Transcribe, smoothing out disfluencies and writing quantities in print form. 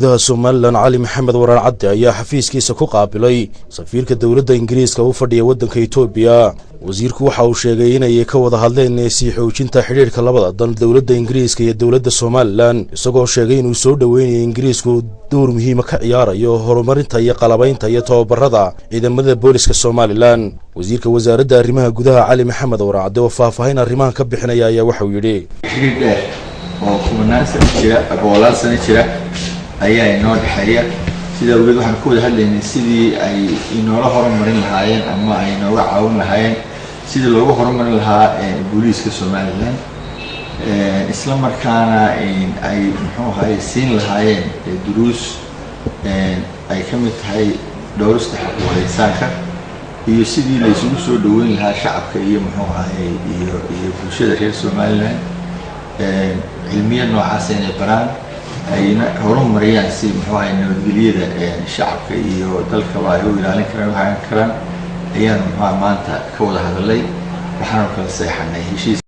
Somaliland Cali Maxamed Waraan Cabdi ayaa xafiiskiisa ku qaabilay safiirka dowladda Ingiriiska u fadhiya waddanka Itoobiya. Wasiirku waxa uu sheegay inay ka wada hadleen sii xoojinta xiriirka labada dal dowladda Ingiriiska iyo dowladda Somaliland, isagoo sheegay inuu soo dhaweynayo Ingiriisku door muhiim ah ka ciyaarayo horumarinta iyo qalabaynta iyo tababarada ciidamada booliska Somaliland. Wasiirka wasaaradda arrimaha gudaha Cali Maxamed Waraan Cabdi oo faahfaahin arrimahan ka bixinaya ayaa waxa uu yidhi oo kumanaan sano jira boqolaal sano jira ayaa inoo dhaxeeya sida awgeed waxaan ku wada hadlaynay sidii ay inoola horumarin lahaayeen ama ay inooga caawin lahaayeen sidii loogu horumarin lahaa booliiska Somaliland isla markaana ay muxuu ahaay siin lahaayeen duruus ay ka mid tahay dhowrista xuquuqda insaanka iyo sidii la isugu soo dhaweyn lahaa shacabka iyo muxuu ahaay iyo bulshada reer Somaliland cilmiye noocaas inay baraan ayna horumariyaan si muxuu ahaay nabadgelyada shacabka iyo dalka ay u ilaalin karaan ayaan maanta ka wada hadalay waxaan kala seexanay heshiis